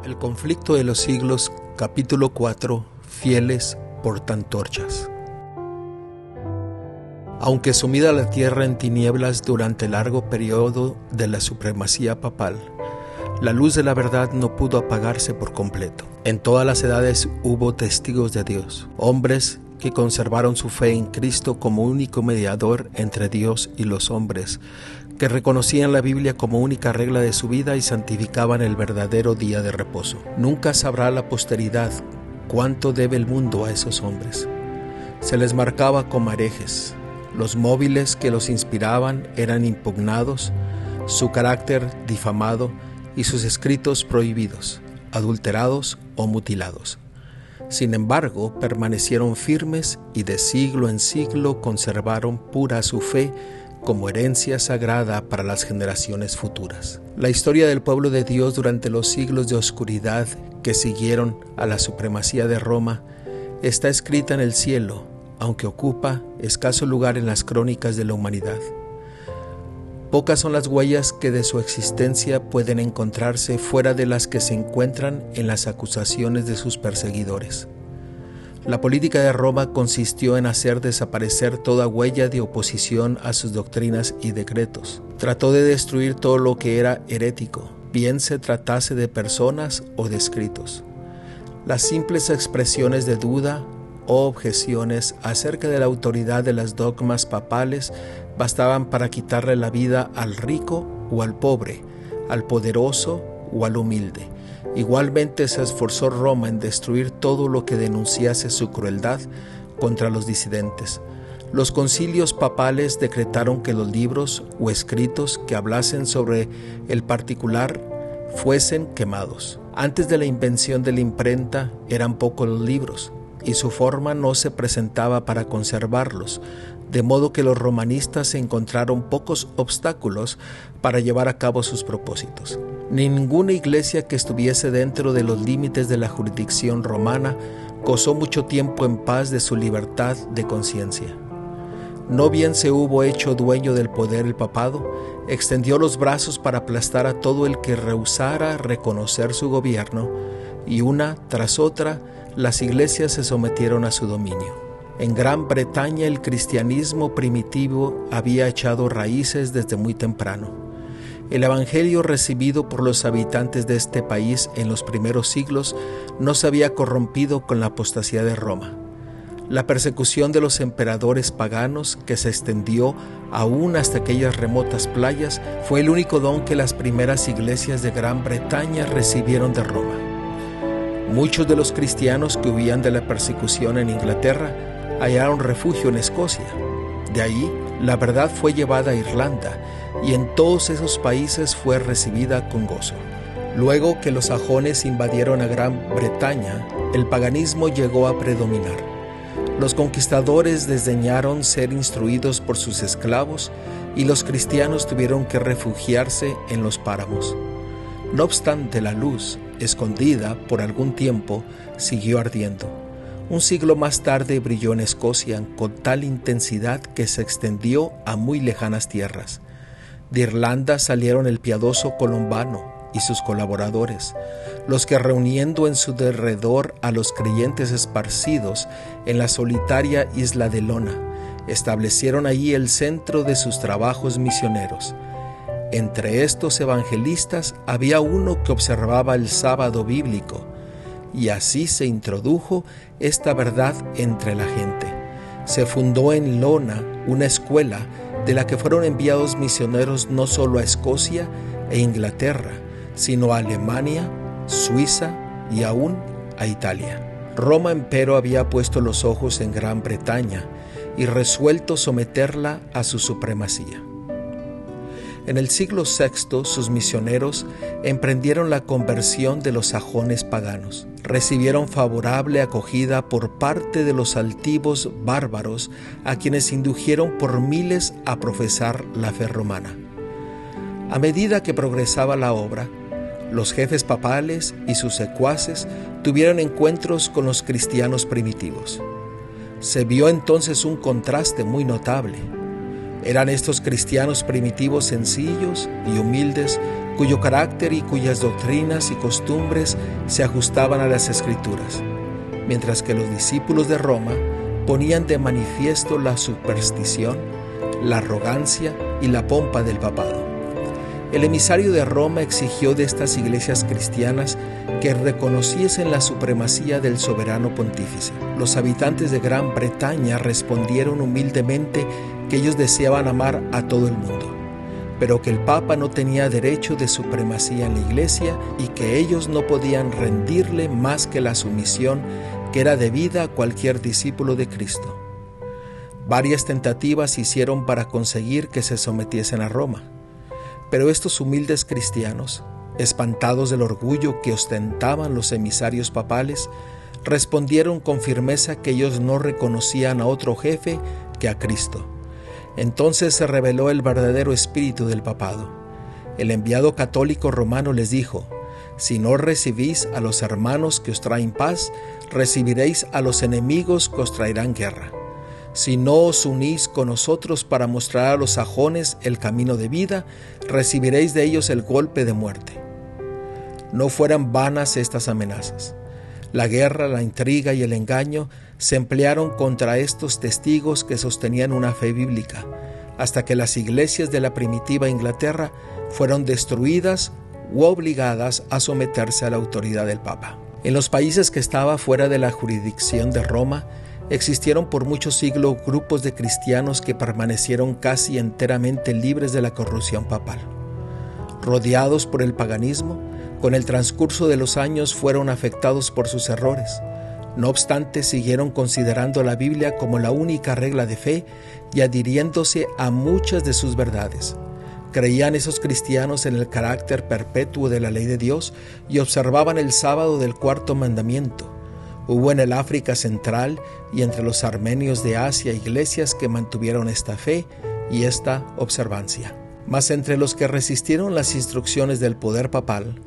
El conflicto de los siglos, capítulo 4, fieles portaantorchas. Aunque sumida la tierra en tinieblas durante el largo periodo de la supremacía papal, la luz de la verdad no pudo apagarse por completo. En todas las edades hubo testigos de Dios, hombres que conservaron su fe en Cristo como único mediador entre Dios y los hombres, que reconocían la Biblia como única regla de su vida y santificaban el verdadero día de reposo. Nunca sabrá la posteridad cuánto debe el mundo a esos hombres. Se les marcaba como herejes. Los móviles que los inspiraban eran impugnados, su carácter difamado y sus escritos prohibidos, adulterados o mutilados. Sin embargo, permanecieron firmes y de siglo en siglo conservaron pura su fe como herencia sagrada para las generaciones futuras. La historia del pueblo de Dios durante los siglos de oscuridad que siguieron a la supremacía de Roma está escrita en el cielo, aunque ocupa escaso lugar en las crónicas de la humanidad. Pocas son las huellas que de su existencia pueden encontrarse fuera de las que se encuentran en las acusaciones de sus perseguidores. La política de Roma consistió en hacer desaparecer toda huella de oposición a sus doctrinas y decretos. Trató de destruir todo lo que era herético, bien se tratase de personas o de escritos. Las simples expresiones de duda o objeciones acerca de la autoridad de las dogmas papales bastaban para quitarle la vida al rico o al pobre, al poderoso o al humilde. Igualmente se esforzó Roma en destruir todo lo que denunciase su crueldad contra los disidentes. Los concilios papales decretaron que los libros o escritos que hablasen sobre el particular fuesen quemados. Antes de la invención de la imprenta eran pocos los libros, y su forma no se presentaba para conservarlos, de modo que los romanistas encontraron pocos obstáculos para llevar a cabo sus propósitos. Ninguna iglesia que estuviese dentro de los límites de la jurisdicción romana gozó mucho tiempo en paz de su libertad de conciencia. No bien se hubo hecho dueño del poder el papado, extendió los brazos para aplastar a todo el que rehusara reconocer su gobierno, y una tras otra las iglesias se sometieron a su dominio. En Gran Bretaña el cristianismo primitivo había echado raíces desde muy temprano. El evangelio recibido por los habitantes de este país en los primeros siglos no se había corrompido con la apostasía de Roma. La persecución de los emperadores paganos, que se extendió aún hasta aquellas remotas playas, fue el único don que las primeras iglesias de Gran Bretaña recibieron de Roma. Muchos de los cristianos que huían de la persecución en Inglaterra hallaron refugio en Escocia. De ahí, la verdad fue llevada a Irlanda, y en todos esos países fue recibida con gozo. Luego que los sajones invadieron a Gran Bretaña, el paganismo llegó a predominar. Los conquistadores desdeñaron ser instruidos por sus esclavos, y los cristianos tuvieron que refugiarse en los páramos. No obstante, la luz, escondida por algún tiempo, siguió ardiendo. Un siglo más tarde brilló en Escocia con tal intensidad que se extendió a muy lejanas tierras. De Irlanda salieron el piadoso Colombano y sus colaboradores, los que reuniendo en su derredor a los creyentes esparcidos en la solitaria isla de Lona, establecieron allí el centro de sus trabajos misioneros. Entre estos evangelistas había uno que observaba el sábado bíblico, y así se introdujo esta verdad entre la gente. Se fundó en Lona una escuela de la que fueron enviados misioneros no solo a Escocia e Inglaterra, sino a Alemania, Suiza y aún a Italia. Roma, empero, había puesto los ojos en Gran Bretaña y resuelto someterla a su supremacía. En el siglo VI, sus misioneros emprendieron la conversión de los sajones paganos. Recibieron favorable acogida por parte de los altivos bárbaros, a quienes indujeron por miles a profesar la fe romana. A medida que progresaba la obra, los jefes papales y sus secuaces tuvieron encuentros con los cristianos primitivos. Se vio entonces un contraste muy notable. Eran estos cristianos primitivos sencillos y humildes cuyo carácter y cuyas doctrinas y costumbres se ajustaban a las Escrituras, mientras que los discípulos de Roma ponían de manifiesto la superstición, la arrogancia y la pompa del papado. El emisario de Roma exigió de estas iglesias cristianas que reconociesen la supremacía del soberano pontífice. Los habitantes de Gran Bretaña respondieron humildemente que ellos deseaban amar a todo el mundo, pero que el Papa no tenía derecho de supremacía en la iglesia y que ellos no podían rendirle más que la sumisión que era debida a cualquier discípulo de Cristo. Varias tentativas se hicieron para conseguir que se sometiesen a Roma, pero estos humildes cristianos, espantados del orgullo que ostentaban los emisarios papales, respondieron con firmeza que ellos no reconocían a otro jefe que a Cristo. Entonces se reveló el verdadero espíritu del papado. El enviado católico romano les dijo: si no recibís a los hermanos que os traen paz, recibiréis a los enemigos que os traerán guerra. Si no os unís con nosotros para mostrar a los sajones el camino de vida, recibiréis de ellos el golpe de muerte. No fueran vanas estas amenazas. La guerra, la intriga y el engaño se emplearon contra estos testigos que sostenían una fe bíblica, hasta que las iglesias de la primitiva Inglaterra fueron destruidas u obligadas a someterse a la autoridad del Papa. En los países que estaban fuera de la jurisdicción de Roma, existieron por muchos siglos grupos de cristianos que permanecieron casi enteramente libres de la corrupción papal. Rodeados por el paganismo, con el transcurso de los años fueron afectados por sus errores. No obstante, siguieron considerando la Biblia como la única regla de fe y adhiriéndose a muchas de sus verdades. Creían esos cristianos en el carácter perpetuo de la ley de Dios y observaban el sábado del cuarto mandamiento. Hubo en el África Central y entre los armenios de Asia iglesias que mantuvieron esta fe y esta observancia. Mas entre los que resistieron las instrucciones del poder papal,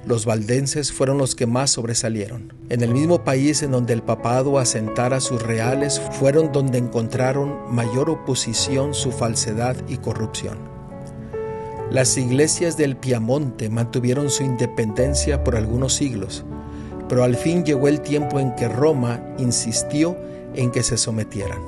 los valdenses fueron los que más sobresalieron. En el mismo país en donde el papado asentara sus reales fueron donde encontraron mayor oposición su falsedad y corrupción. Las iglesias del Piamonte mantuvieron su independencia por algunos siglos, pero al fin llegó el tiempo en que Roma insistió en que se sometieran.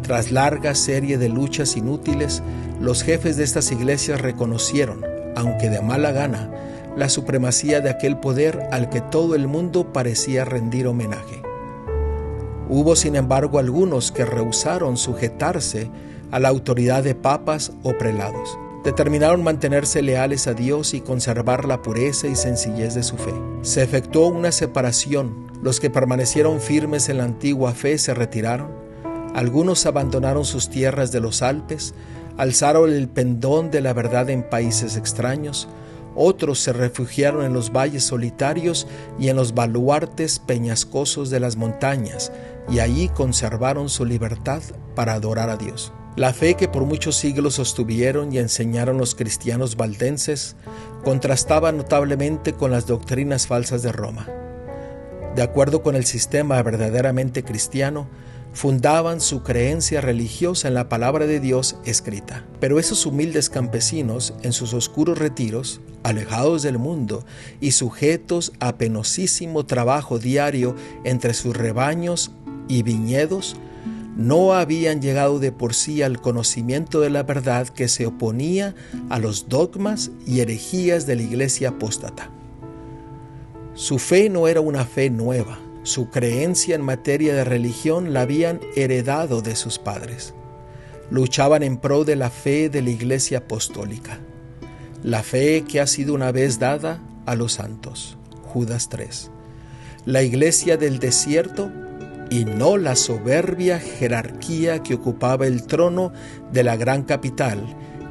Tras larga serie de luchas inútiles, los jefes de estas iglesias reconocieron, aunque de mala gana, la supremacía de aquel poder al que todo el mundo parecía rendir homenaje. Hubo, sin embargo, algunos que rehusaron sujetarse a la autoridad de papas o prelados. Determinaron mantenerse leales a Dios y conservar la pureza y sencillez de su fe. Se efectuó una separación. Los que permanecieron firmes en la antigua fe se retiraron. Algunos abandonaron sus tierras de los Alpes, alzaron el pendón de la verdad en países extraños. Otros se refugiaron en los valles solitarios y en los baluartes peñascosos de las montañas, y allí conservaron su libertad para adorar a Dios. La fe que por muchos siglos sostuvieron y enseñaron los cristianos valdenses contrastaba notablemente con las doctrinas falsas de Roma. De acuerdo con el sistema verdaderamente cristiano, fundaban su creencia religiosa en la palabra de Dios escrita. Pero esos humildes campesinos, en sus oscuros retiros, alejados del mundo y sujetos a penosísimo trabajo diario entre sus rebaños y viñedos, no habían llegado de por sí al conocimiento de la verdad que se oponía a los dogmas y herejías de la iglesia apóstata. Su fe no era una fe nueva. Su creencia en materia de religión la habían heredado de sus padres. Luchaban en pro de la fe de la iglesia apostólica, la fe que ha sido una vez dada a los santos. Judas 3. La iglesia del desierto y no la soberbia jerarquía que ocupaba el trono de la gran capital,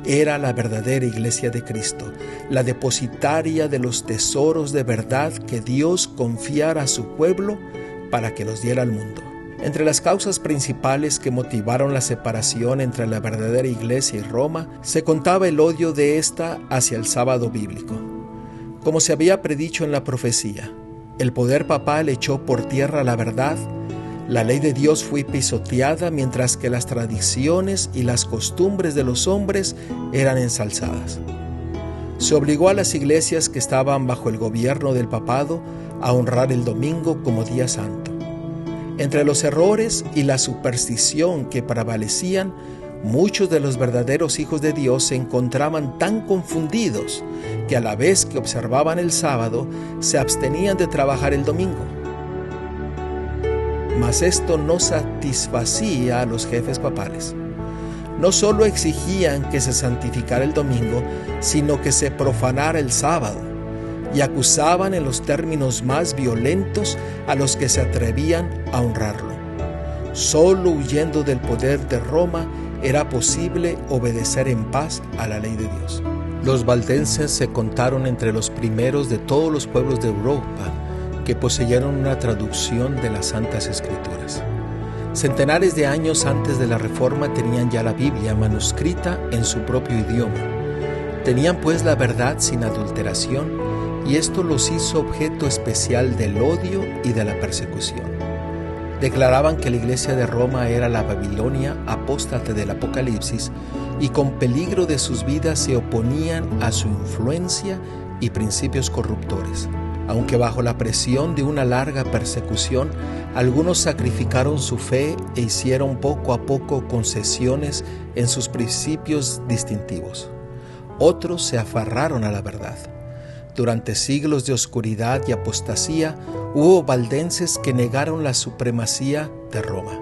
era la verdadera iglesia de Cristo, la depositaria de los tesoros de verdad que Dios confiara a su pueblo para que los diera al mundo. Entre las causas principales que motivaron la separación entre la verdadera iglesia y Roma, se contaba el odio de ésta hacia el sábado bíblico. Como se había predicho en la profecía, el poder papal echó por tierra la verdad. La ley de Dios fue pisoteada mientras que las tradiciones y las costumbres de los hombres eran ensalzadas. Se obligó a las iglesias que estaban bajo el gobierno del papado a honrar el domingo como día santo. Entre los errores y la superstición que prevalecían, muchos de los verdaderos hijos de Dios se encontraban tan confundidos que a la vez que observaban el sábado, se abstenían de trabajar el domingo. Mas esto no satisfacía a los jefes papales. No solo exigían que se santificara el domingo, sino que se profanara el sábado, y acusaban en los términos más violentos a los que se atrevían a honrarlo. Solo huyendo del poder de Roma era posible obedecer en paz a la ley de Dios. Los valdenses se contaron entre los primeros de todos los pueblos de Europa que poseyeron una traducción de las Santas Escrituras. Centenares de años antes de la Reforma tenían ya la Biblia manuscrita en su propio idioma. Tenían pues la verdad sin adulteración, y esto los hizo objeto especial del odio y de la persecución. Declaraban que la iglesia de Roma era la Babilonia apóstata del Apocalipsis, y con peligro de sus vidas se oponían a su influencia y principios corruptores. Aunque bajo la presión de una larga persecución, algunos sacrificaron su fe e hicieron poco a poco concesiones en sus principios distintivos. Otros se aferraron a la verdad. Durante siglos de oscuridad y apostasía, hubo valdenses que negaron la supremacía de Roma,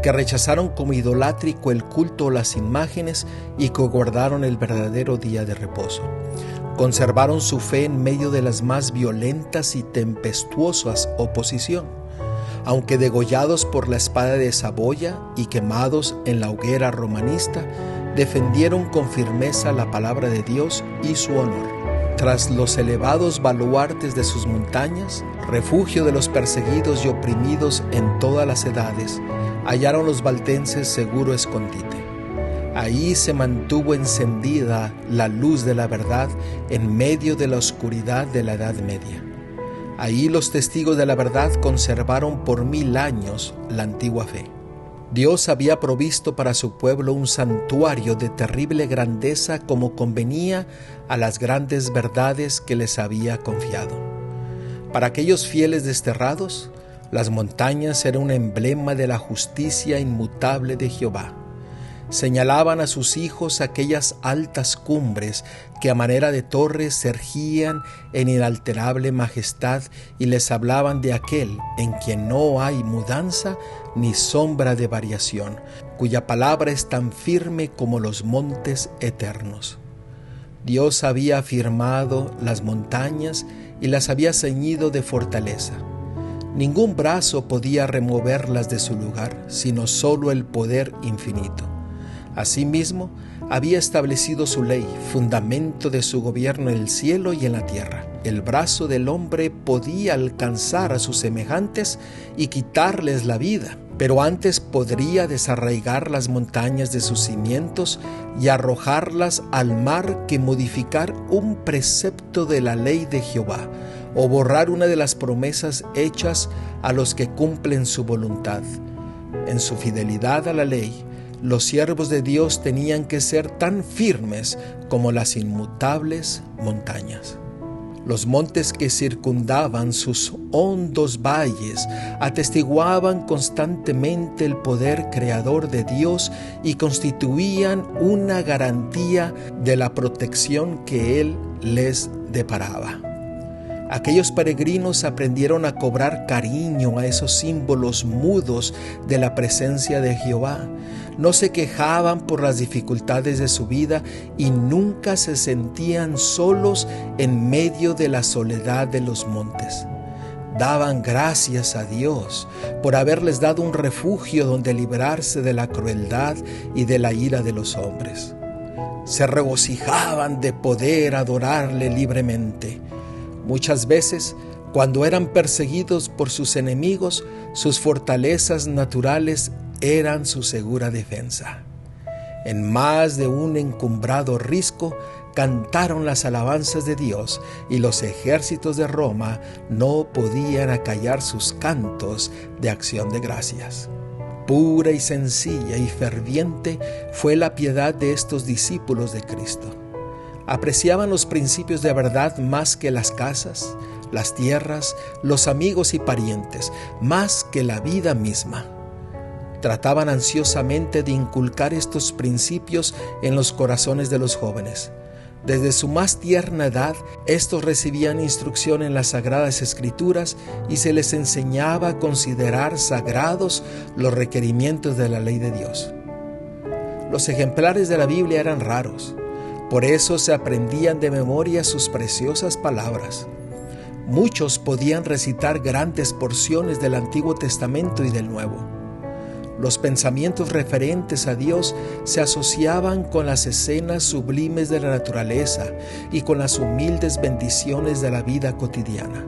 que rechazaron como idolátrico el culto a las imágenes y que guardaron el verdadero día de reposo. Conservaron su fe en medio de las más violentas y tempestuosas oposición. Aunque degollados por la espada de Saboya y quemados en la hoguera romanista, defendieron con firmeza la palabra de Dios y su honor. Tras los elevados baluartes de sus montañas, refugio de los perseguidos y oprimidos en todas las edades, hallaron los valdenses seguro escondite. Ahí se mantuvo encendida la luz de la verdad en medio de la oscuridad de la Edad Media. Ahí los testigos de la verdad conservaron por 1000 años la antigua fe. Dios había provisto para su pueblo un santuario de terrible grandeza como convenía a las grandes verdades que les había confiado. Para aquellos fieles desterrados, las montañas eran un emblema de la justicia inmutable de Jehová. Señalaban a sus hijos aquellas altas cumbres que a manera de torres se erguían en inalterable majestad y les hablaban de aquel en quien no hay mudanza ni sombra de variación, cuya palabra es tan firme como los montes eternos. Dios había afirmado las montañas y las había ceñido de fortaleza. Ningún brazo podía removerlas de su lugar, sino solo el poder infinito. Asimismo, había establecido su ley, fundamento de su gobierno en el cielo y en la tierra. El brazo del hombre podía alcanzar a sus semejantes y quitarles la vida, pero antes podría desarraigar las montañas de sus cimientos y arrojarlas al mar que modificar un precepto de la ley de Jehová, o borrar una de las promesas hechas a los que cumplen su voluntad. En su fidelidad a la ley, los siervos de Dios tenían que ser tan firmes como las inmutables montañas. Los montes que circundaban sus hondos valles atestiguaban constantemente el poder creador de Dios y constituían una garantía de la protección que Él les deparaba. Aquellos peregrinos aprendieron a cobrar cariño a esos símbolos mudos de la presencia de Jehová. No se quejaban por las dificultades de su vida y nunca se sentían solos en medio de la soledad de los montes. Daban gracias a Dios por haberles dado un refugio donde librarse de la crueldad y de la ira de los hombres. Se regocijaban de poder adorarle libremente. Muchas veces, cuando eran perseguidos por sus enemigos, sus fortalezas naturales eran su segura defensa. En más de un encumbrado risco, cantaron las alabanzas de Dios y los ejércitos de Roma no podían acallar sus cantos de acción de gracias. Pura y sencilla y ferviente fue la piedad de estos discípulos de Cristo. Apreciaban los principios de verdad más que las casas, las tierras, los amigos y parientes, más que la vida misma. Trataban ansiosamente de inculcar estos principios en los corazones de los jóvenes. Desde su más tierna edad, estos recibían instrucción en las Sagradas Escrituras y se les enseñaba a considerar sagrados los requerimientos de la ley de Dios. Los ejemplares de la Biblia eran raros, por eso se aprendían de memoria sus preciosas palabras. Muchos podían recitar grandes porciones del Antiguo Testamento y del Nuevo. Los pensamientos referentes a Dios se asociaban con las escenas sublimes de la naturaleza y con las humildes bendiciones de la vida cotidiana.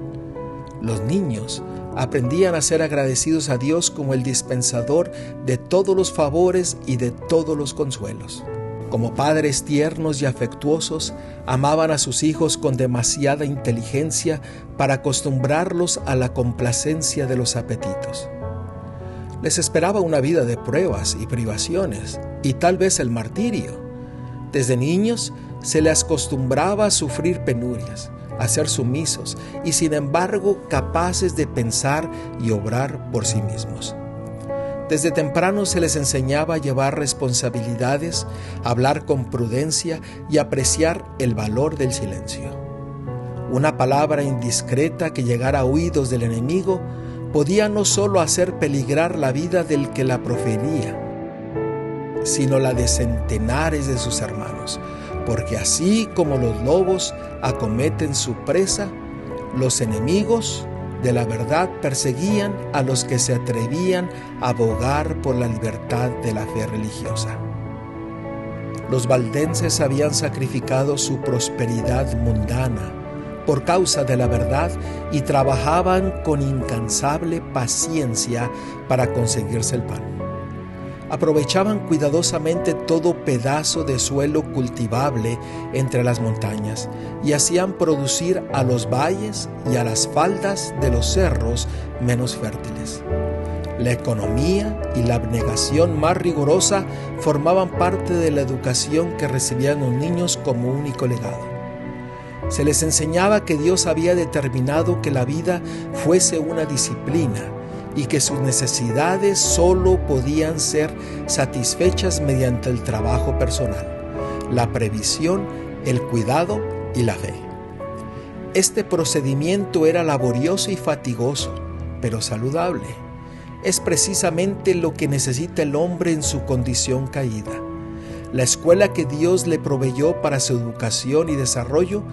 Los niños aprendían a ser agradecidos a Dios como el dispensador de todos los favores y de todos los consuelos. Como padres tiernos y afectuosos, amaban a sus hijos con demasiada inteligencia para acostumbrarlos a la complacencia de los apetitos. Les esperaba una vida de pruebas y privaciones, y tal vez el martirio. Desde niños se les acostumbraba a sufrir penurias, a ser sumisos y sin embargo capaces de pensar y obrar por sí mismos. Desde temprano se les enseñaba a llevar responsabilidades, a hablar con prudencia y apreciar el valor del silencio. Una palabra indiscreta que llegara a oídos del enemigo podía no solo hacer peligrar la vida del que la profería, sino la de centenares de sus hermanos, porque así como los lobos acometen su presa, los enemigos de la verdad perseguían a los que se atrevían a abogar por la libertad de la fe religiosa. Los valdenses habían sacrificado su prosperidad mundana por causa de la verdad y trabajaban con incansable paciencia para conseguirse el pan. Aprovechaban cuidadosamente todo pedazo de suelo cultivable entre las montañas y hacían producir a los valles y a las faldas de los cerros menos fértiles. La economía y la abnegación más rigurosa formaban parte de la educación que recibían los niños como único legado. Se les enseñaba que Dios había determinado que la vida fuese una disciplina y que sus necesidades solo podían ser satisfechas mediante el trabajo personal, la previsión, el cuidado y la fe. Este procedimiento era laborioso y fatigoso, pero saludable. Es precisamente lo que necesita el hombre en su condición caída. La escuela que Dios le proveyó para su educación y desarrollo,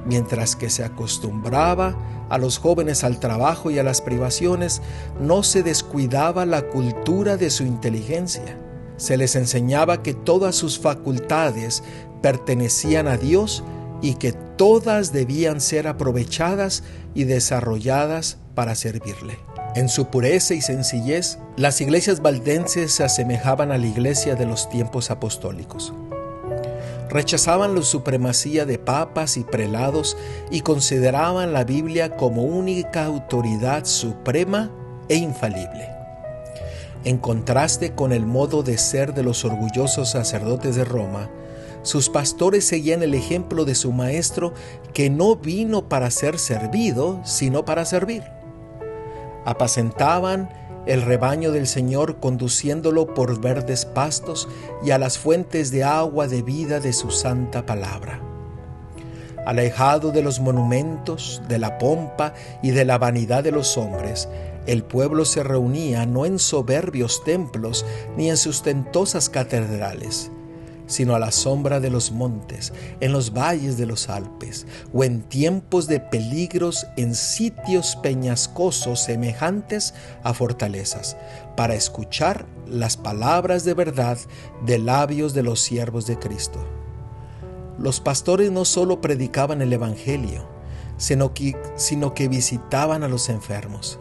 mientras que se acostumbraba a los jóvenes al trabajo y a las privaciones, no se descuidaba la cultura de su inteligencia. Se les enseñaba que todas sus facultades pertenecían a Dios y que todas debían ser aprovechadas y desarrolladas para servirle. En su pureza y sencillez, las iglesias valdenses se asemejaban a la iglesia de los tiempos apostólicos. Rechazaban la supremacía de papas y prelados y consideraban la Biblia como única autoridad suprema e infalible. En contraste con el modo de ser de los orgullosos sacerdotes de Roma, sus pastores seguían el ejemplo de su maestro, que no vino para ser servido, sino para servir. Apacentaban el rebaño del Señor, conduciéndolo por verdes pastos y a las fuentes de agua de vida de su santa palabra. Alejado de los monumentos, de la pompa y de la vanidad de los hombres, el pueblo se reunía no en soberbios templos ni en sustentosas catedrales, sino a la sombra de los montes, en los valles de los Alpes, o en tiempos de peligros en sitios peñascosos semejantes a fortalezas, para escuchar las palabras de verdad de labios de los siervos de Cristo. Los pastores no solo predicaban el Evangelio, sino que visitaban a los enfermos,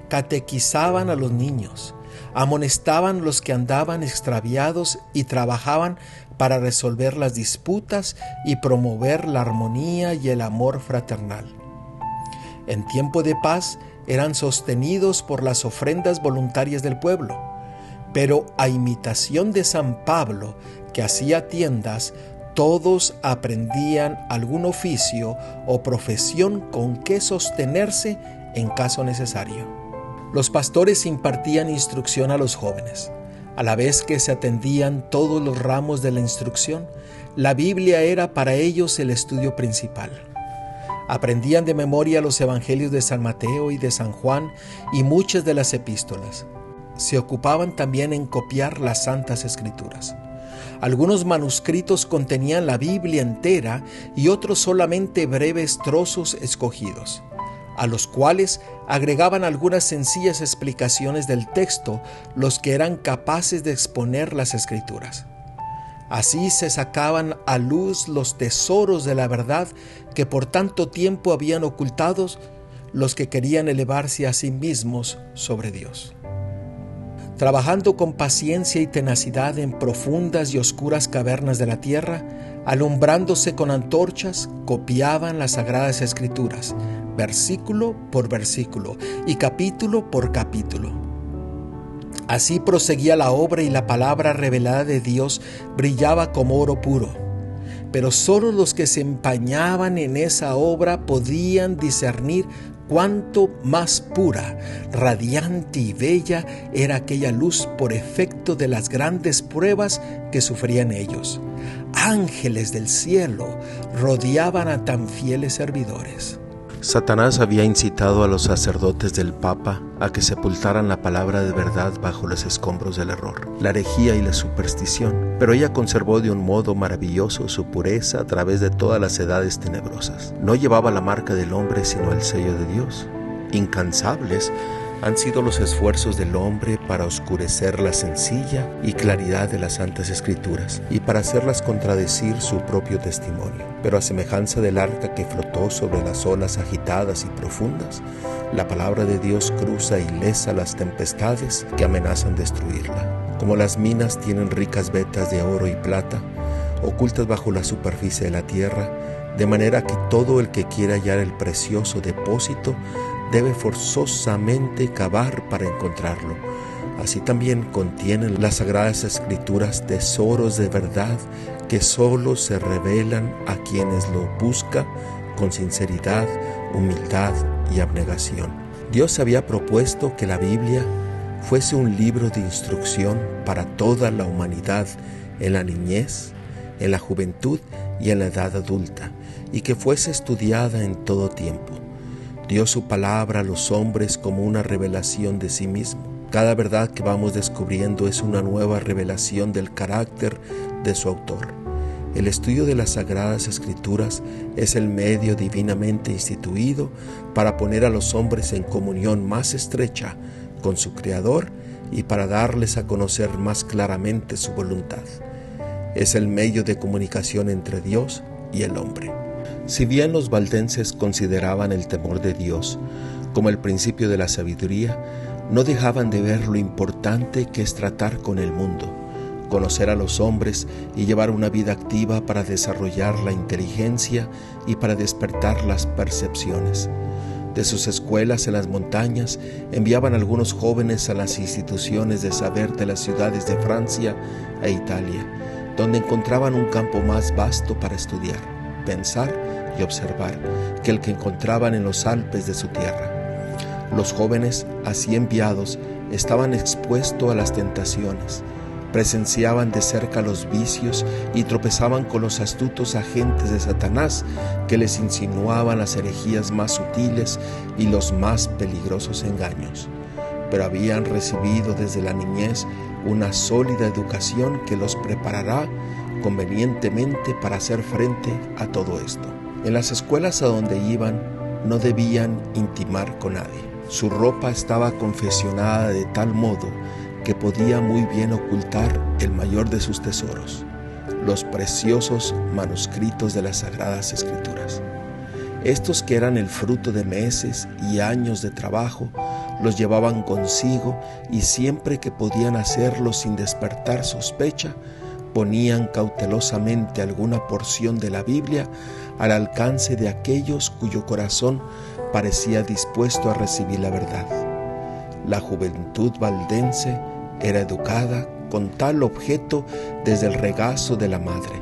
catequizaban a los niños, amonestaban a los que andaban extraviados y trabajaban para resolver las disputas y promover la armonía y el amor fraternal. En tiempo de paz eran sostenidos por las ofrendas voluntarias del pueblo, pero a imitación de San Pablo, que hacía tiendas, Todos aprendían algún oficio o profesión con que sostenerse en caso necesario. Los pastores impartían instrucción a los jóvenes. A la vez que se atendían todos los ramos de la instrucción, la Biblia era para ellos el estudio principal. Aprendían de memoria los evangelios de San Mateo y de San Juan y muchas de las epístolas. Se ocupaban también en copiar las Santas Escrituras. Algunos manuscritos contenían la Biblia entera y otros solamente breves trozos escogidos, a los cuales agregaban algunas sencillas explicaciones del texto los que eran capaces de exponer las Escrituras. Así se sacaban a luz los tesoros de la verdad que por tanto tiempo habían ocultados los que querían elevarse a sí mismos sobre Dios. Trabajando con paciencia y tenacidad en profundas y oscuras cavernas de la tierra, alumbrándose con antorchas, copiaban las Sagradas Escrituras, versículo por versículo y capítulo por capítulo. Así proseguía la obra y la palabra revelada de Dios brillaba como oro puro. Pero solo los que se empañaban en esa obra podían discernir cuánto más pura, radiante y bella era aquella luz por efecto de las grandes pruebas que sufrían ellos. Ángeles del cielo rodeaban a tan fieles servidores. Satanás había incitado a los sacerdotes del Papa a que sepultaran la palabra de verdad bajo los escombros del error, la herejía y la superstición, pero ella conservó de un modo maravilloso su pureza a través de todas las edades tenebrosas. No llevaba la marca del hombre sino el sello de Dios. Incansables han sido los esfuerzos del hombre para oscurecer la sencilla y claridad de las Santas Escrituras y para hacerlas contradecir su propio testimonio. Pero a semejanza del arca que flotó sobre las olas agitadas y profundas, la palabra de Dios cruza ilesa las tempestades que amenazan destruirla. Como las minas tienen ricas vetas de oro y plata, ocultas bajo la superficie de la tierra, de manera que todo el que quiera hallar el precioso depósito debe forzosamente cavar para encontrarlo. Así también contienen las Sagradas Escrituras tesoros de verdad que solo se revelan a quienes lo buscan con sinceridad, humildad y abnegación. Dios había propuesto que la Biblia fuese un libro de instrucción para toda la humanidad en la niñez, en la juventud y en la edad adulta, y que fuese estudiada en todo tiempo. Dio su palabra a los hombres como una revelación de sí mismo. Cada verdad que vamos descubriendo es una nueva revelación del carácter de su autor. El estudio de las Sagradas Escrituras es el medio divinamente instituido para poner a los hombres en comunión más estrecha con su Creador y para darles a conocer más claramente su voluntad. Es el medio de comunicación entre Dios y el hombre. Si bien los valdenses consideraban el temor de Dios como el principio de la sabiduría, no dejaban de ver lo importante que es tratar con el mundo, conocer a los hombres y llevar una vida activa para desarrollar la inteligencia y para despertar las percepciones. De sus escuelas en las montañas enviaban algunos jóvenes a las instituciones de saber de las ciudades de Francia e Italia, donde encontraban un campo más vasto para estudiar, pensar y observar que el que encontraban en los Alpes de su tierra. Los jóvenes, así enviados, estaban expuestos a las tentaciones, presenciaban de cerca los vicios y tropezaban con los astutos agentes de Satanás que les insinuaban las herejías más sutiles y los más peligrosos engaños. Pero habían recibido desde la niñez una sólida educación que los preparará convenientemente para hacer frente a todo esto. En las escuelas a donde iban no debían intimar con nadie. Su ropa estaba confeccionada de tal modo que podía muy bien ocultar el mayor de sus tesoros, los preciosos manuscritos de las Sagradas Escrituras. Estos, que eran el fruto de meses y años de trabajo, los llevaban consigo y siempre que podían hacerlo sin despertar sospecha, ponían cautelosamente alguna porción de la Biblia al alcance de aquellos cuyo corazón parecía dispuesto a recibir la verdad. La juventud valdense era educada con tal objeto desde el regazo de la madre,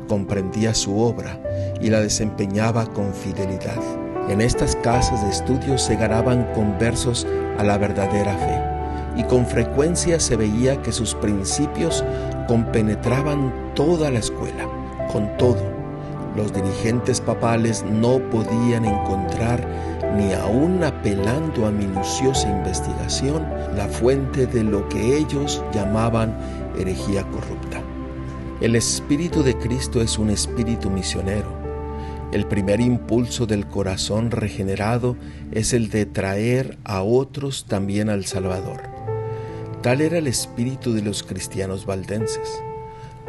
comprendía su obra y la desempeñaba con fidelidad. En estas casas de estudio se ganaban conversos a la verdadera fe, y con frecuencia se veía que sus principios compenetraban toda la escuela. Con todo, los dirigentes papales no podían encontrar, ni aun apelando a minuciosa investigación, la fuente de lo que ellos llamaban herejía corrupta. El Espíritu de Cristo es un espíritu misionero. El primer impulso del corazón regenerado es el de traer a otros también al Salvador. Tal era el espíritu de los cristianos valdenses.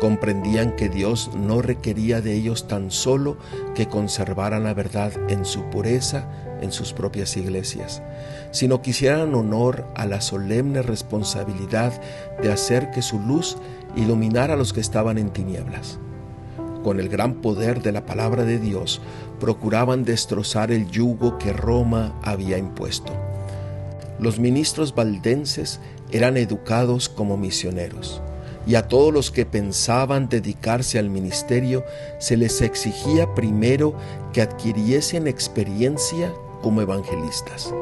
Comprendían que Dios no requería de ellos tan solo que conservaran la verdad en su pureza en sus propias iglesias, sino que hicieran honor a la solemne responsabilidad de hacer que su luz iluminara a los que estaban en tinieblas. Con el gran poder de la palabra de Dios, procuraban destrozar el yugo que Roma había impuesto. Los ministros valdenses eran educados como misioneros, y a todos los que pensaban dedicarse al ministerio se les exigía primero que adquiriesen experiencia como evangelistas.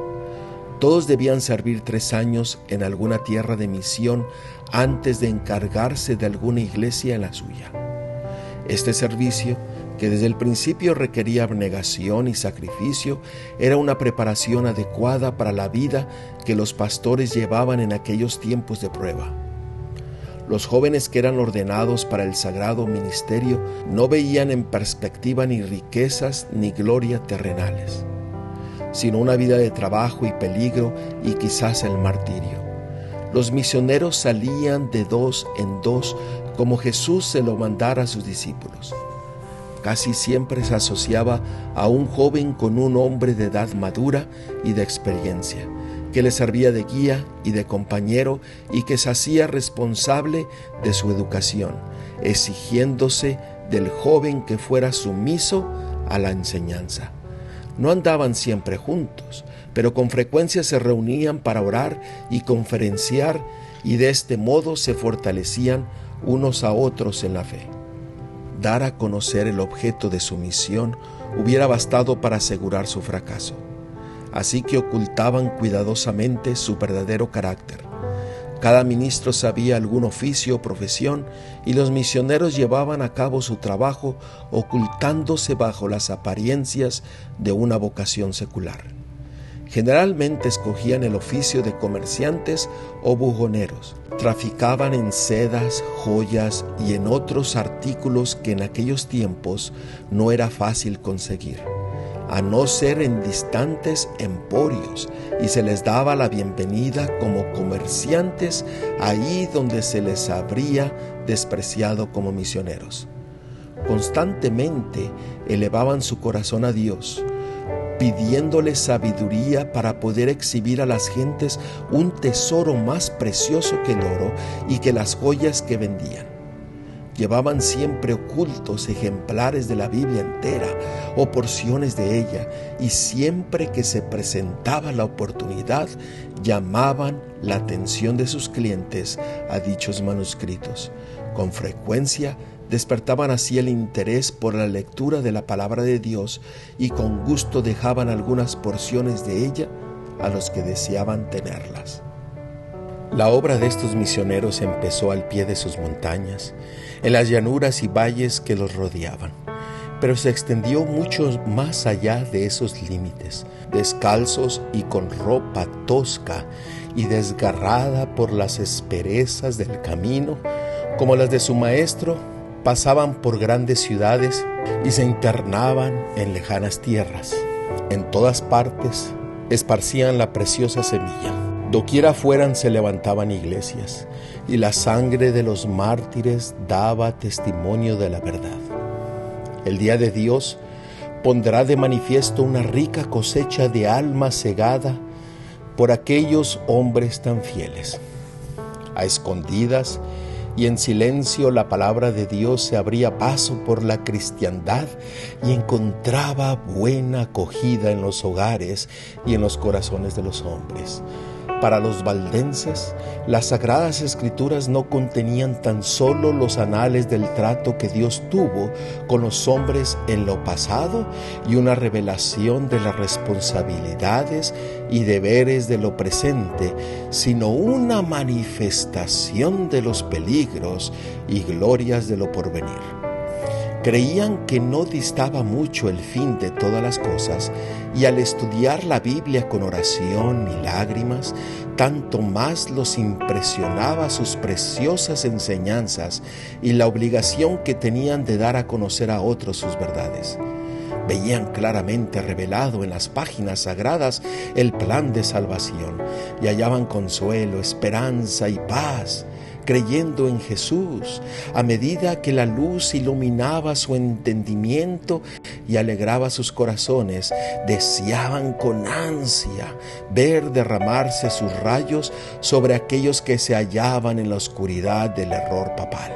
Todos debían servir 3 años en alguna tierra de misión antes de encargarse de alguna iglesia en la suya. Este servicio, que desde el principio requería abnegación y sacrificio, era una preparación adecuada para la vida que los pastores llevaban en aquellos tiempos de prueba. Los jóvenes que eran ordenados para el sagrado ministerio no veían en perspectiva ni riquezas ni gloria terrenales, sino una vida de trabajo y peligro y quizás el martirio. Los misioneros salían de 2 en 2 como Jesús se lo mandara a sus discípulos. Casi siempre se asociaba a un joven con un hombre de edad madura y de experiencia, que le servía de guía y de compañero y que se hacía responsable de su educación, exigiéndose del joven que fuera sumiso a la enseñanza. No andaban siempre juntos, pero con frecuencia se reunían para orar y conferenciar, y de este modo se fortalecían unos a otros en la fe. Dar a conocer el objeto de su misión hubiera bastado para asegurar su fracaso. Así que ocultaban cuidadosamente su verdadero carácter. Cada ministro sabía algún oficio o profesión, y los misioneros llevaban a cabo su trabajo ocultándose bajo las apariencias de una vocación secular. Generalmente escogían el oficio de comerciantes o buhoneros. Traficaban en sedas, joyas y en otros artículos que en aquellos tiempos no era fácil conseguir, a no ser en distantes emporios, y se les daba la bienvenida como comerciantes ahí donde se les habría despreciado como misioneros. Constantemente elevaban su corazón a Dios, pidiéndole sabiduría para poder exhibir a las gentes un tesoro más precioso que el oro y que las joyas que vendían. Llevaban siempre ocultos ejemplares de la Biblia entera o porciones de ella, y siempre que se presentaba la oportunidad, llamaban la atención de sus clientes a dichos manuscritos. Con frecuencia despertaban así el interés por la lectura de la palabra de Dios, y con gusto dejaban algunas porciones de ella a los que deseaban tenerlas. La obra de estos misioneros empezó al pie de sus montañas, en las llanuras y valles que los rodeaban, pero se extendió mucho más allá de esos límites. Descalzos y con ropa tosca y desgarrada por las asperezas del camino, como las de su maestro, pasaban por grandes ciudades y se internaban en lejanas tierras. En todas partes esparcían la preciosa semilla. Doquiera fueran se levantaban iglesias, y la sangre de los mártires daba testimonio de la verdad. El día de Dios pondrá de manifiesto una rica cosecha de alma cegada por aquellos hombres tan fieles. A escondidas y en silencio la palabra de Dios se abría paso por la cristiandad y encontraba buena acogida en los hogares y en los corazones de los hombres. Para los valdenses, las Sagradas Escrituras no contenían tan solo los anales del trato que Dios tuvo con los hombres en lo pasado y una revelación de las responsabilidades y deberes de lo presente, sino una manifestación de los peligros y glorias de lo porvenir. Creían que no distaba mucho el fin de todas las cosas, y al estudiar la Biblia con oración y lágrimas, tanto más los impresionaba sus preciosas enseñanzas y la obligación que tenían de dar a conocer a otros sus verdades. Veían claramente revelado en las páginas sagradas el plan de salvación y hallaban consuelo, esperanza y paz, creyendo en Jesús, a medida que la luz iluminaba su entendimiento y alegraba sus corazones. Deseaban con ansia ver derramarse sus rayos sobre aquellos que se hallaban en la oscuridad del error papal.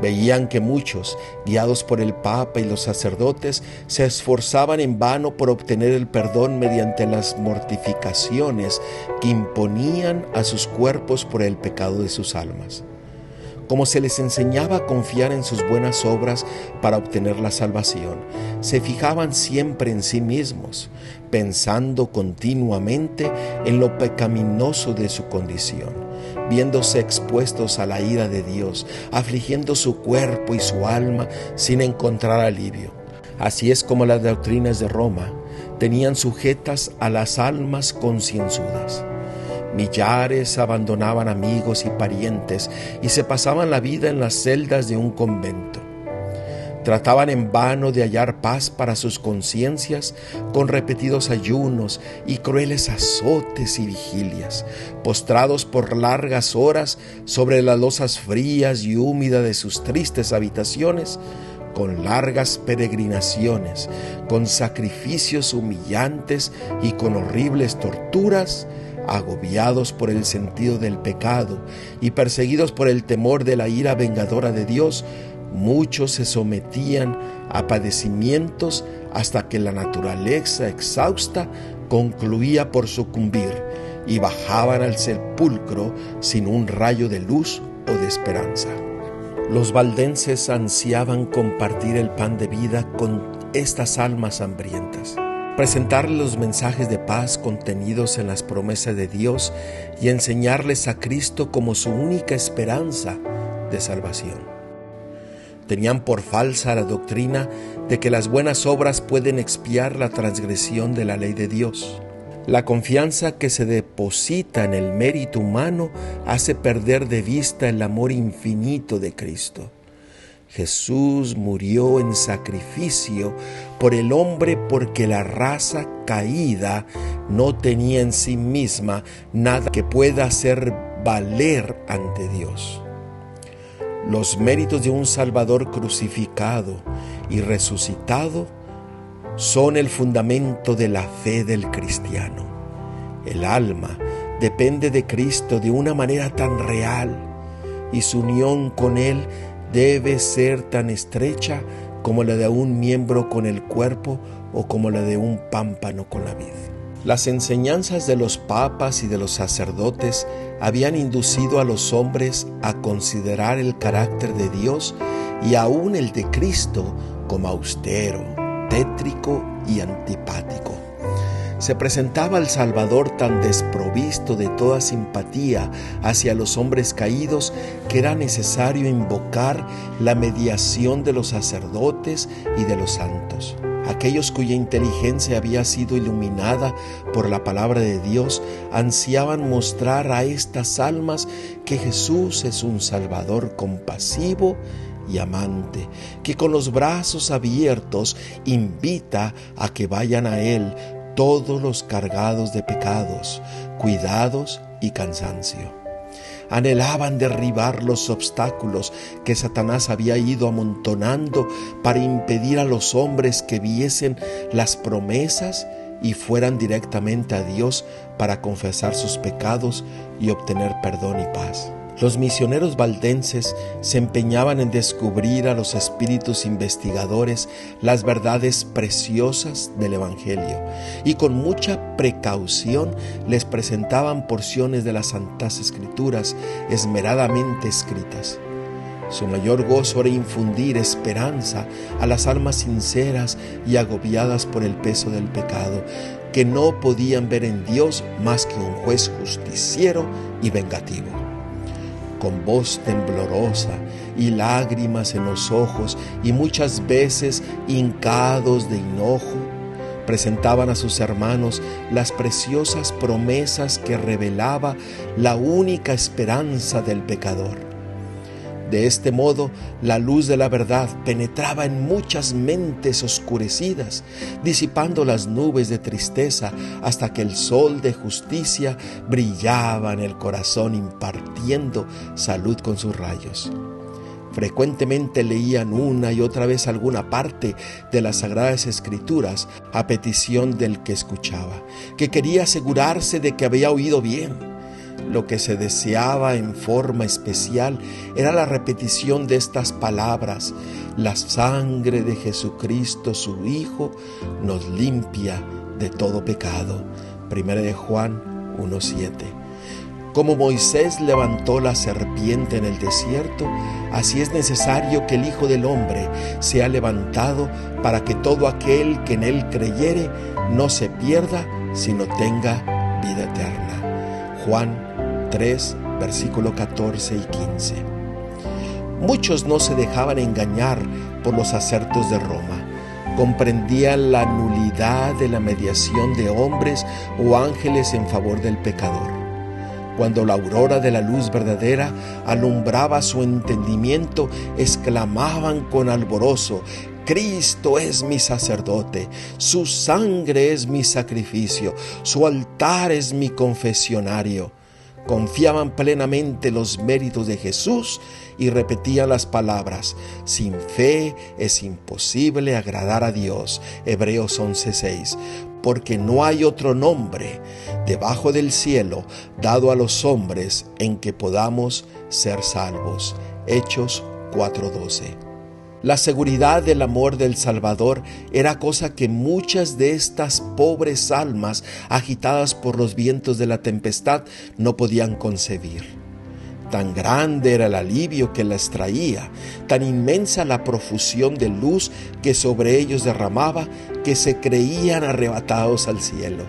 Veían que muchos, guiados por el Papa y los sacerdotes, se esforzaban en vano por obtener el perdón mediante las mortificaciones que imponían a sus cuerpos por el pecado de sus almas. Como se les enseñaba a confiar en sus buenas obras para obtener la salvación, se fijaban siempre en sí mismos, pensando continuamente en lo pecaminoso de su condición, viéndose expuestos a la ira de Dios, afligiendo su cuerpo y su alma sin encontrar alivio. Así es como las doctrinas de Roma tenían sujetas a las almas concienzudas. Millares abandonaban amigos y parientes y se pasaban la vida en las celdas de un convento. Trataban en vano de hallar paz para sus conciencias con repetidos ayunos y crueles azotes y vigilias, postrados por largas horas sobre las losas frías y húmedas de sus tristes habitaciones, con largas peregrinaciones, con sacrificios humillantes y con horribles torturas. Agobiados por el sentido del pecado y perseguidos por el temor de la ira vengadora de Dios, muchos se sometían a padecimientos hasta que la naturaleza exhausta concluía por sucumbir y bajaban al sepulcro sin un rayo de luz o de esperanza. Los valdenses ansiaban compartir el pan de vida con estas almas hambrientas, presentarles los mensajes de paz contenidos en las promesas de Dios y enseñarles a Cristo como su única esperanza de salvación. Tenían por falsa la doctrina de que las buenas obras pueden expiar la transgresión de la ley de Dios. La confianza que se deposita en el mérito humano hace perder de vista el amor infinito de Cristo. Jesús murió en sacrificio por el hombre porque la raza caída no tenía en sí misma nada que pueda hacer valer ante Dios. Los méritos de un Salvador crucificado y resucitado son el fundamento de la fe del cristiano. El alma depende de Cristo de una manera tan real y su unión con Él debe ser tan estrecha como la de un miembro con el cuerpo o como la de un pámpano con la vid. Las enseñanzas de los papas y de los sacerdotes habían inducido a los hombres a considerar el carácter de Dios y aún el de Cristo como austero, tétrico y antipático. Se presentaba al Salvador tan desprovisto de toda simpatía hacia los hombres caídos que era necesario invocar la mediación de los sacerdotes y de los santos. Aquellos cuya inteligencia había sido iluminada por la palabra de Dios ansiaban mostrar a estas almas que Jesús es un Salvador compasivo y amante, que con los brazos abiertos invita a que vayan a Él todos los cargados de pecados, cuidados y cansancio. Anhelaban derribar los obstáculos que Satanás había ido amontonando para impedir a los hombres que viesen las promesas y fueran directamente a Dios para confesar sus pecados y obtener perdón y paz. Los misioneros valdenses se empeñaban en descubrir a los espíritus investigadores las verdades preciosas del Evangelio y con mucha precaución les presentaban porciones de las Santas Escrituras esmeradamente escritas. Su mayor gozo era infundir esperanza a las almas sinceras y agobiadas por el peso del pecado, que no podían ver en Dios más que un juez justiciero y vengativo. Con voz temblorosa y lágrimas en los ojos y muchas veces hincados de enojo, presentaban a sus hermanos las preciosas promesas que revelaba la única esperanza del pecador. De este modo, la luz de la verdad penetraba en muchas mentes oscurecidas, disipando las nubes de tristeza hasta que el sol de justicia brillaba en el corazón, impartiendo salud con sus rayos. Frecuentemente leían una y otra vez alguna parte de las Sagradas Escrituras a petición del que escuchaba, que quería asegurarse de que había oído bien. Lo que se deseaba en forma especial era la repetición de estas palabras: la sangre de Jesucristo, su Hijo, nos limpia de todo pecado. 1 Juan 1:7. Como Moisés levantó la serpiente en el desierto, así es necesario que el Hijo del Hombre sea levantado para que todo aquel que en él creyere no se pierda, sino tenga vida eterna. Juan 3, versículo 14 y 15. Muchos no se dejaban engañar por los acertos de Roma. Comprendían la nulidad de la mediación de hombres o ángeles en favor del pecador. Cuando la aurora de la luz verdadera alumbraba su entendimiento, exclamaban con alborozo: Cristo es mi sacerdote, su sangre es mi sacrificio, su altar es mi confesionario. Confiaban plenamente los méritos de Jesús y repetían las palabras: sin fe es imposible agradar a Dios. Hebreos 11:6. Porque no hay otro nombre debajo del cielo dado a los hombres en que podamos ser salvos. Hechos 4:12. La seguridad del amor del Salvador era cosa que muchas de estas pobres almas, agitadas por los vientos de la tempestad, no podían concebir. Tan grande era el alivio que las traía, tan inmensa la profusión de luz que sobre ellos derramaba, que se creían arrebatados al cielo.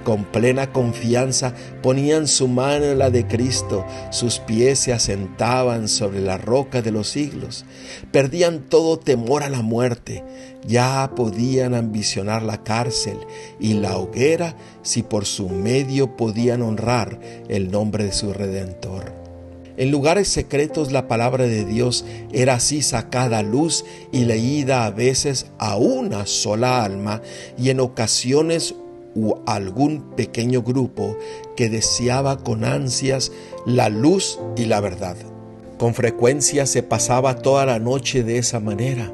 Con plena confianza ponían su mano en la de Cristo, sus pies se asentaban sobre la roca de los siglos. Perdían todo temor a la muerte, ya podían ambicionar la cárcel y la hoguera si por su medio podían honrar el nombre de su Redentor. En lugares secretos la palabra de Dios era así sacada a luz y leída a veces a una sola alma y en ocasiones algún pequeño grupo que deseaba con ansias la luz y la verdad. Con frecuencia se pasaba toda la noche de esa manera.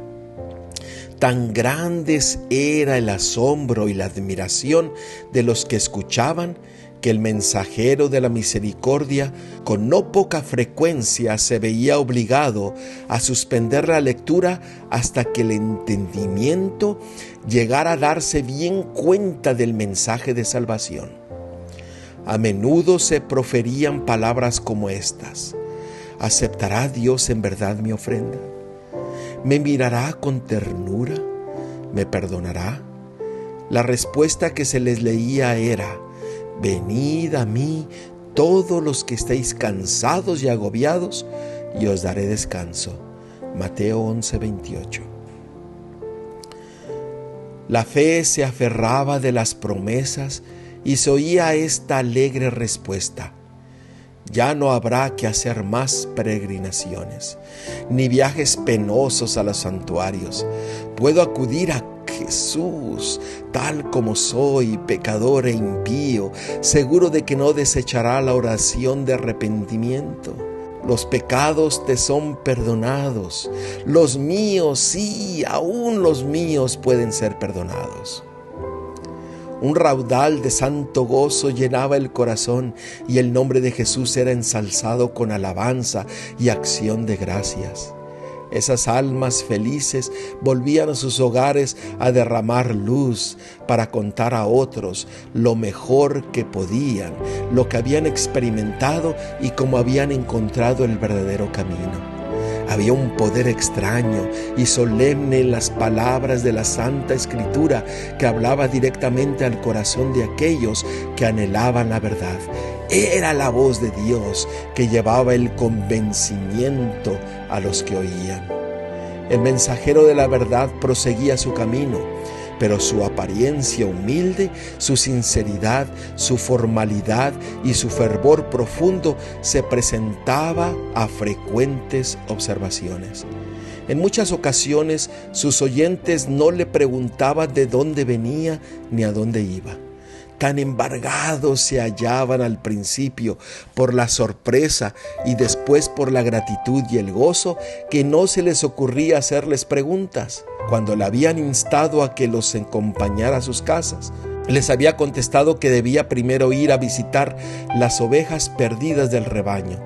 Tan grandes era el asombro y la admiración de los que escuchaban, que el mensajero de la misericordia con no poca frecuencia se veía obligado a suspender la lectura hasta que el entendimiento llegara a darse bien cuenta del mensaje de salvación. A menudo se proferían palabras como estas: ¿aceptará Dios en verdad mi ofrenda? ¿Me mirará con ternura? ¿Me perdonará? La respuesta que se les leía era: venid a mí todos los que estéis cansados y agobiados, y os daré descanso. Mateo 11:28. La fe se aferraba de las promesas y se oía esta alegre respuesta: ya no habrá que hacer más peregrinaciones, ni viajes penosos a los santuarios. Puedo acudir a Jesús, tal como soy, pecador e impío, seguro de que no desechará la oración de arrepentimiento. Los pecados te son perdonados. Los míos, sí, aún los míos pueden ser perdonados. Un raudal de santo gozo llenaba el corazón y el nombre de Jesús era ensalzado con alabanza y acción de gracias. Esas almas felices volvían a sus hogares a derramar luz para contar a otros lo mejor que podían, lo que habían experimentado y cómo habían encontrado el verdadero camino. Había un poder extraño y solemne en las palabras de la Santa Escritura que hablaba directamente al corazón de aquellos que anhelaban la verdad. Era la voz de Dios que llevaba el convencimiento a los que oían. El mensajero de la verdad proseguía su camino, pero su apariencia humilde, su sinceridad, su formalidad y su fervor profundo se presentaba a frecuentes observaciones. En muchas ocasiones sus oyentes no le preguntaban de dónde venía ni a dónde iba. Tan embargados se hallaban al principio por la sorpresa y después por la gratitud y el gozo que no se les ocurría hacerles preguntas. Cuando le habían instado a que los acompañara a sus casas, les había contestado que debía primero ir a visitar las ovejas perdidas del rebaño.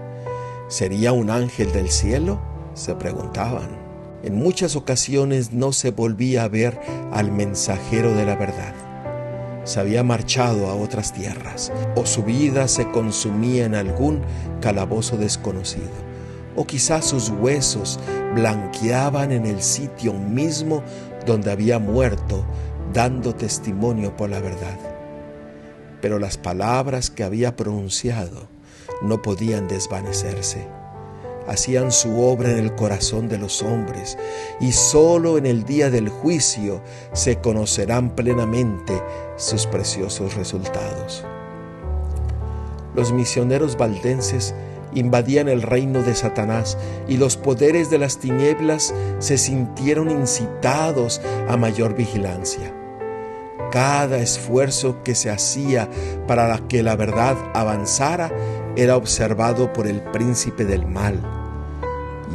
¿Sería un ángel del cielo?, se preguntaban. En muchas ocasiones no se volvía a ver al mensajero de la verdad. Se había marchado a otras tierras, o su vida se consumía en algún calabozo desconocido, o quizás sus huesos blanqueaban en el sitio mismo donde había muerto, dando testimonio por la verdad. Pero las palabras que había pronunciado no podían desvanecerse. Hacían su obra en el corazón de los hombres, y solo en el día del juicio se conocerán plenamente sus preciosos resultados. Los misioneros valdenses invadían el reino de Satanás y los poderes de las tinieblas se sintieron incitados a mayor vigilancia. Cada esfuerzo que se hacía para que la verdad avanzara era observado por el príncipe del mal,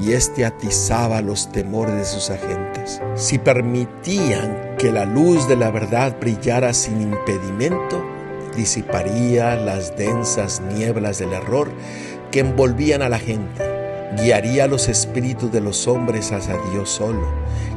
y éste atizaba los temores de sus agentes. Si permitían que la luz de la verdad brillara sin impedimento, disiparía las densas nieblas del error que envolvían a la gente, guiaría los espíritus de los hombres hacia Dios solo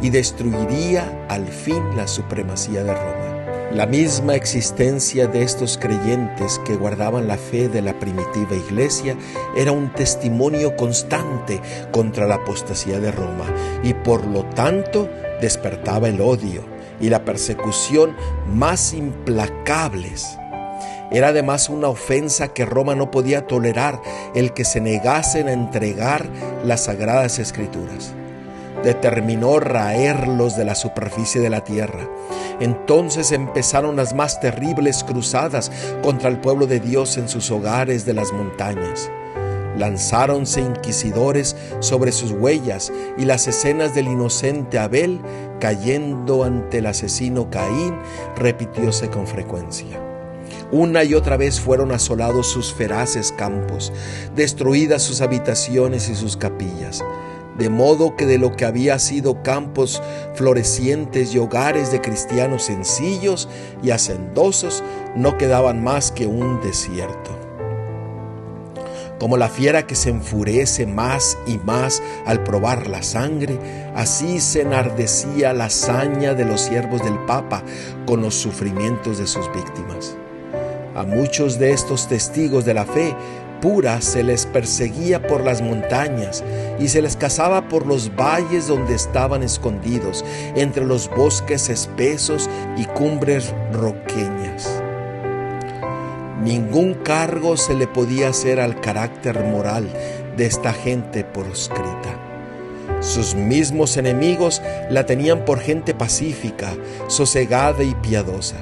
y destruiría al fin la supremacía de Roma. La misma existencia de estos creyentes que guardaban la fe de la primitiva iglesia era un testimonio constante contra la apostasía de Roma, y por lo tanto despertaba el odio y la persecución más implacables. Era además una ofensa que Roma no podía tolerar el que se negasen a entregar las sagradas escrituras. Determinó raerlos de la superficie de la tierra. Entonces empezaron las más terribles cruzadas contra el pueblo de Dios en sus hogares de las montañas. Lanzáronse inquisidores sobre sus huellas, y las escenas del inocente Abel cayendo ante el asesino Caín repitióse con frecuencia. Una y otra vez fueron asolados sus feraces campos, destruidas sus habitaciones y sus capillas, de modo que de lo que había sido campos florecientes y hogares de cristianos sencillos y hacendosos, no quedaban más que un desierto. Como la fiera que se enfurece más y más al probar la sangre, así se enardecía la saña de los siervos del Papa con los sufrimientos de sus víctimas. A muchos de estos testigos de la fe pura se les perseguía por las montañas y se les cazaba por los valles donde estaban escondidos, entre los bosques espesos y cumbres roqueñas. Ningún cargo se le podía hacer al carácter moral de esta gente proscrita. Sus mismos enemigos la tenían por gente pacífica, sosegada y piadosa.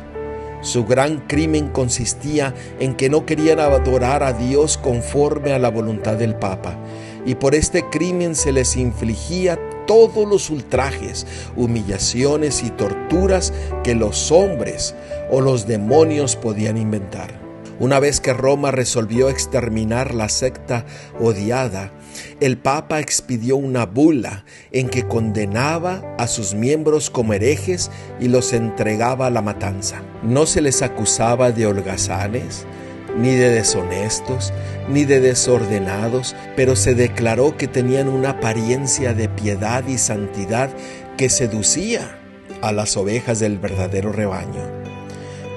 Su gran crimen consistía en que no querían adorar a Dios conforme a la voluntad del Papa, y por este crimen se les infligía todos los ultrajes, humillaciones y torturas que los hombres o los demonios podían inventar. Una vez que Roma resolvió exterminar la secta odiada, el Papa expidió una bula en que condenaba a sus miembros como herejes y los entregaba a la matanza. No se les acusaba de holgazanes, ni de deshonestos, ni de desordenados, pero se declaró que tenían una apariencia de piedad y santidad que seducía a las ovejas del verdadero rebaño.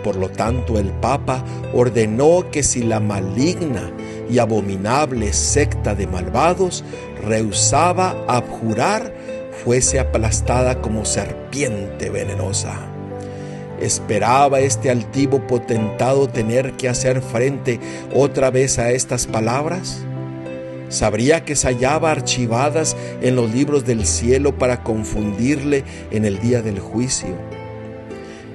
Por lo tanto, el Papa ordenó que si la maligna y abominable secta de malvados rehusaba abjurar, fuese aplastada como serpiente venenosa. ¿Esperaba este altivo potentado tener que hacer frente otra vez a estas palabras? ¿Sabría que se hallaba archivadas en los libros del cielo para confundirle en el día del juicio?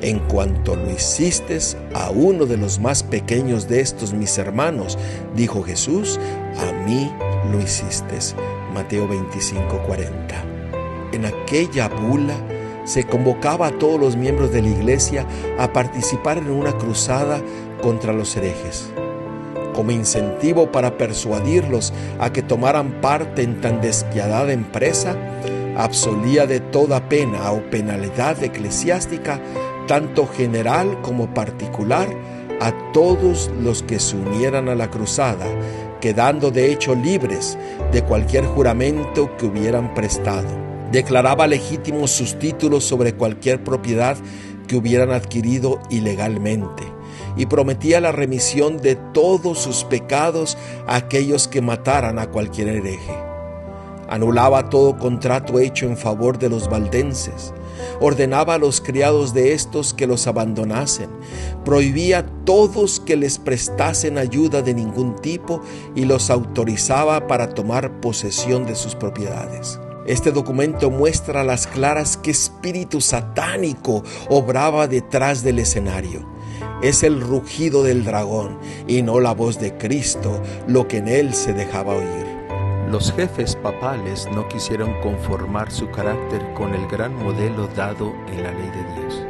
En cuanto lo hiciste a uno de los más pequeños de estos mis hermanos, dijo Jesús, a mí lo hiciste. Mateo 25:40. En aquella bula se convocaba a todos los miembros de la iglesia a participar en una cruzada contra los herejes. Como incentivo para persuadirlos a que tomaran parte en tan despiadada empresa, absolía de toda pena o penalidad eclesiástica, tanto general como particular, a todos los que se unieran a la cruzada, quedando de hecho libres de cualquier juramento que hubieran prestado. Declaraba legítimos sus títulos sobre cualquier propiedad que hubieran adquirido ilegalmente y prometía la remisión de todos sus pecados a aquellos que mataran a cualquier hereje. Anulaba todo contrato hecho en favor de los valdenses, ordenaba a los criados de estos que los abandonasen, prohibía a todos que les prestasen ayuda de ningún tipo y los autorizaba para tomar posesión de sus propiedades. Este documento muestra a las claras qué espíritu satánico obraba detrás del escenario. Es el rugido del dragón y no la voz de Cristo lo que en él se dejaba oír. Los jefes papales no quisieron conformar su carácter con el gran modelo dado en la ley de Dios,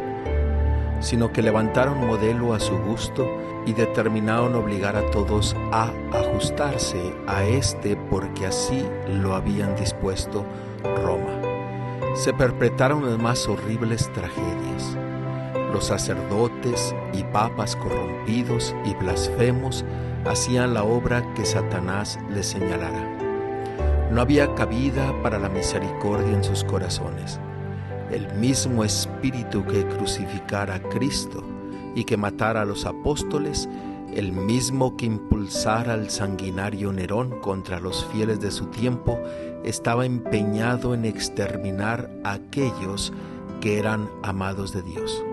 sino que levantaron modelo a su gusto y determinaron obligar a todos a ajustarse a este porque así lo habían dispuesto Roma. Se perpetraron las más horribles tragedias. Los sacerdotes y papas corrompidos y blasfemos hacían la obra que Satanás les señalara. No había cabida para la misericordia en sus corazones. El mismo espíritu que crucificara a Cristo y que matara a los apóstoles, el mismo que impulsara al sanguinario Nerón contra los fieles de su tiempo, estaba empeñado en exterminar a aquellos que eran amados de Dios.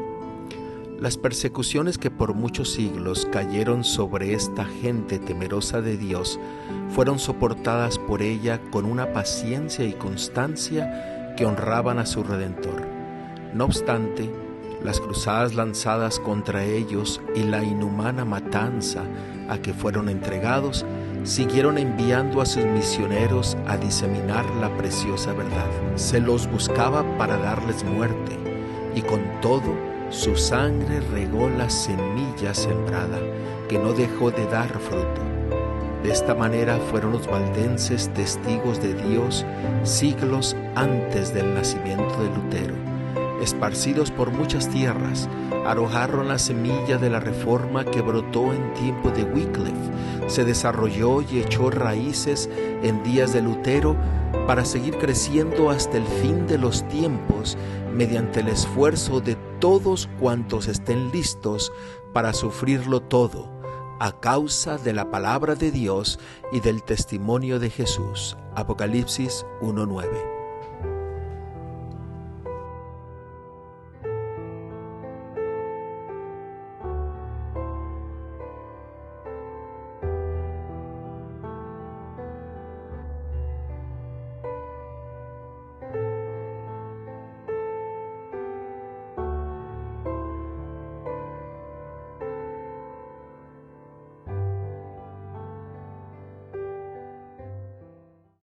Las persecuciones que por muchos siglos cayeron sobre esta gente temerosa de Dios fueron soportadas por ella con una paciencia y constancia que honraban a su Redentor. No obstante, las cruzadas lanzadas contra ellos y la inhumana matanza a que fueron entregados siguieron enviando a sus misioneros a diseminar la preciosa verdad. Se los buscaba para darles muerte y con todo su sangre regó la semilla sembrada, que no dejó de dar fruto. De esta manera fueron los valdenses testigos de Dios siglos antes del nacimiento de Lutero. Esparcidos por muchas tierras, arrojaron la semilla de la reforma que brotó en tiempo de Wycliffe, se desarrolló y echó raíces en días de Lutero para seguir creciendo hasta el fin de los tiempos mediante el esfuerzo de todos cuantos estén listos para sufrirlo todo, a causa de la palabra de Dios y del testimonio de Jesús. Apocalipsis 1:9.